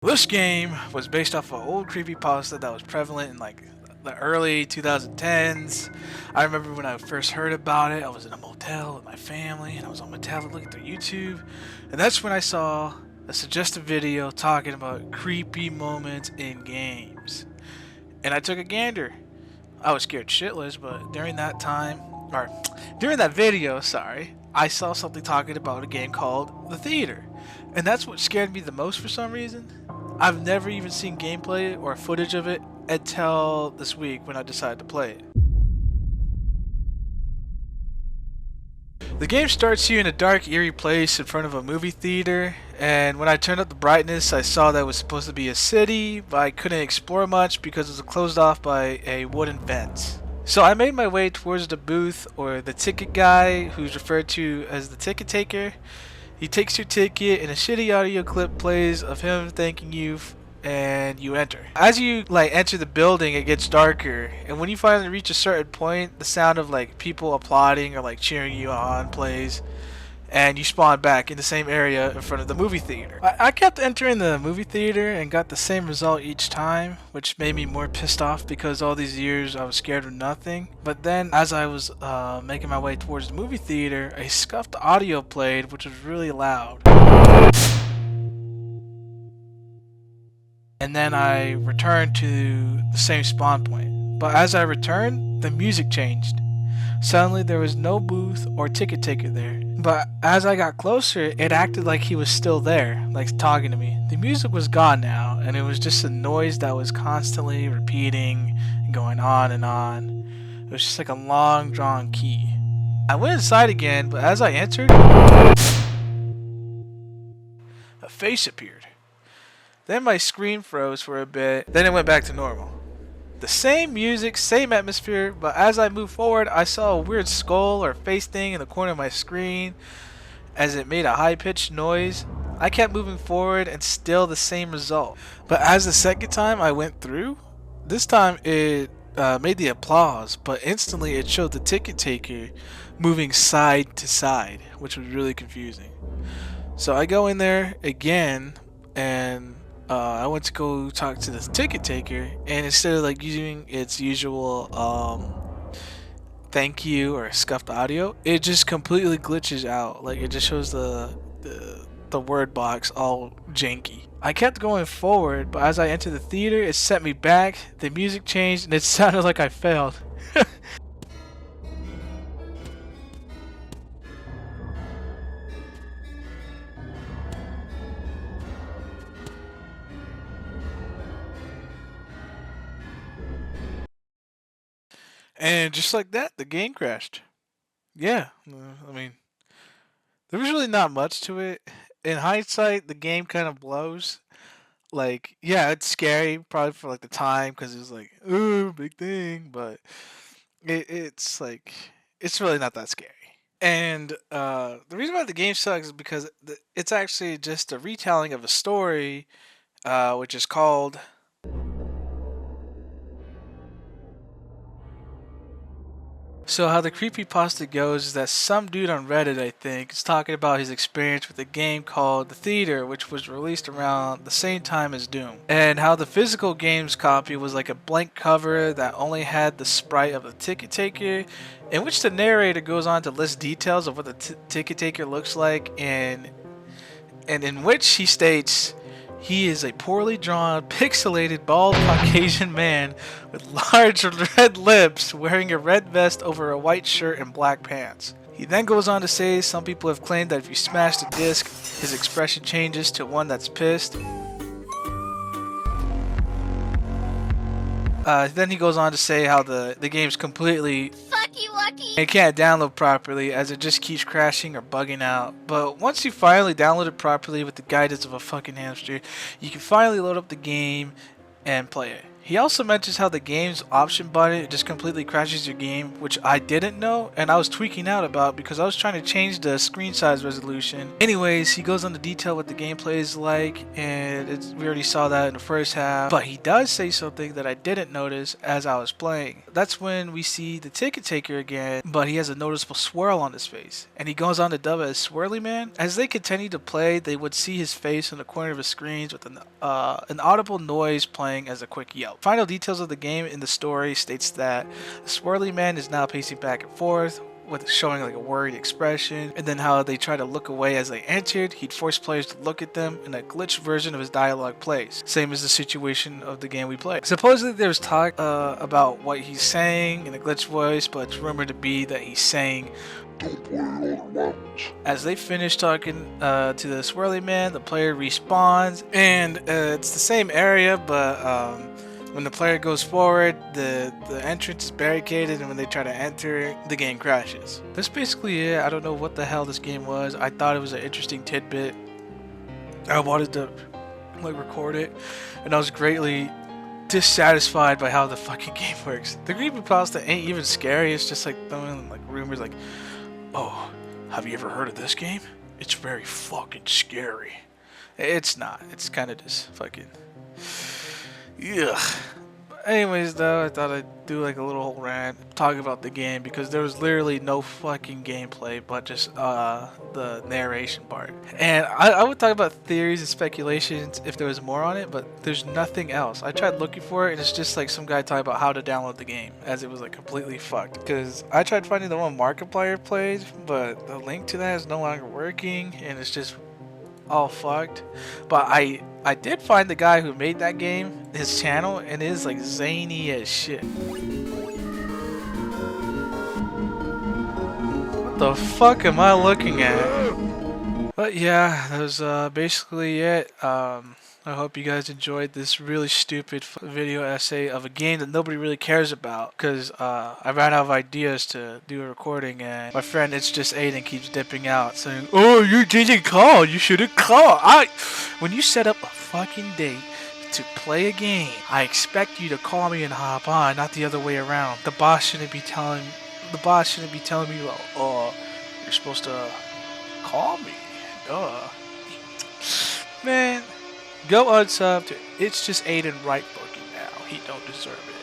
This game was based off of an old creepypasta that was prevalent in like the early 2010s. I remember when I first heard about it, I was in a motel with my family and I was on my tablet looking through YouTube. And that's when I saw a suggested video talking about creepy moments in games. And I took a gander. I was scared shitless, but during that time, or during that video, sorry, I saw something talking about a game called The Theater. And that's what scared me the most for some reason. I've never even seen gameplay or footage of it until this week when I decided to play it. The game starts you in a dark, eerie place in front of a movie theater, and when I turned up the brightness, I saw that it was supposed to be a city, but I couldn't explore much because it was closed off by a wooden fence. So I made my way towards the booth, or the ticket guy, who's referred to as the ticket taker. He takes your ticket and a shitty audio clip plays of him thanking you and you enter. As you enter the building, it gets darker, and when you finally reach a certain point, the sound of people applauding or cheering you on plays, and you spawn back in the same area in front of the movie theater. I kept entering the movie theater and got the same result each time, which made me more pissed off because all these years I was scared of nothing. But then as I was making my way towards the movie theater, a scuffed audio played, which was really loud. And then I returned to the same spawn point. But as I returned, the music changed. Suddenly there was no booth or ticket taker there. But as I got closer, it acted like he was still there, talking to me. The music was gone now, and it was just a noise that was constantly repeating and going on and on. It was just like a long drawn key. I went inside again, but as I entered, a face appeared. Then my screen froze for a bit, then it went back to normal. The same music, same atmosphere, but as I moved forward, I saw a weird skull or face thing in the corner of my screen as it made a high-pitched noise. I kept moving forward and still the same result. But as the second time I went through, this time it made the applause, but instantly it showed the ticket taker moving side to side, which was really confusing. So I go in there again and I went to go talk to the ticket taker, and instead of using its usual thank you or scuffed audio, it just completely glitches out. It just shows the word box all janky. I kept going forward, but as I entered the theater, it sent me back. The music changed, and it sounded like I failed. And just like that, the game crashed. Yeah, I mean, there was really not much to it. In hindsight, the game kind of blows. Yeah, it's scary probably for the time because it's ooh, big thing, but it's really not that scary. And the reason why the game sucks is because it's actually just a retelling of a story, which is called. So how the creepypasta goes is that some dude on Reddit, I think, is talking about his experience with a game called The Theater, which was released around the same time as Doom. And how the physical game's copy was like a blank cover that only had the sprite of the ticket taker, in which the narrator goes on to list details of what the ticket taker looks like, and in which he states, he is a poorly drawn, pixelated, bald Caucasian man with large red lips wearing a red vest over a white shirt and black pants. He then goes on to say some people have claimed that if you smash the disc, his expression changes to one that's pissed. Then he goes on to say how the game's completely lucky. It can't download properly as it just keeps crashing or bugging out. But once you finally download it properly with the guidance of a fucking hamster, you can finally load up the game and play it. He also mentions how the game's option button just completely crashes your game, which I didn't know and I was tweaking out about because I was trying to change the screen size resolution. Anyways, he goes into detail what the gameplay is like, and we already saw that in the first half, but he does say something that I didn't notice as I was playing. That's when we see the ticket taker again, but he has a noticeable swirl on his face, and he goes on to dub it as Swirly Man. As they continue to play, they would see his face in the corner of the screens with an audible noise playing as a quick yelp. Final details of the game in the story states that the Swirly Man is now pacing back and forth, with showing like a worried expression, and then how they try to look away as they entered. He'd force players to look at them, and a glitched version of his dialogue plays, same as the situation of the game we played. Supposedly there was talk about what he's saying in a glitched voice, but it's rumored to be that he's saying, "Don't play other weapons." As they finish talking to the Swirly Man, the player respawns, and it's the same area, but when the player goes forward, the entrance is barricaded, and when they try to enter, the game crashes. That's basically it. I don't know what the hell this game was. I thought it was an interesting tidbit. I wanted to record it, and I was greatly dissatisfied by how the fucking game works. The Creepypasta ain't even scary. It's just like throwing rumors like, "Oh, have you ever heard of this game? It's very fucking scary." It's not. It's kind of just fucking... Ugh. Anyways, though, I thought I'd do a little rant, talk about the game, because there was literally no fucking gameplay, but just the narration part. And I would talk about theories and speculations if there was more on it, but there's nothing else. I tried looking for it, and it's just some guy talking about how to download the game, as it was completely fucked. Because I tried finding the one Markiplier played, but the link to that is no longer working, and it's just all fucked. But I did find the guy who made that game, his channel, and it is zany as shit. What the fuck am I looking at? But yeah, that was basically it. I hope you guys enjoyed this really stupid video essay of a game that nobody really cares about, because I ran out of ideas to do a recording, and my friend It's Just Aiden keeps dipping out saying, "Oh, you didn't call, you should have called." When you set up a fucking date to play a game, I expect you to call me and hop on, not the other way around. The boss shouldn't be telling me, "Oh, you're supposed to call me." Man, go unsub to It's Just Aiden right fucking now. He don't deserve it.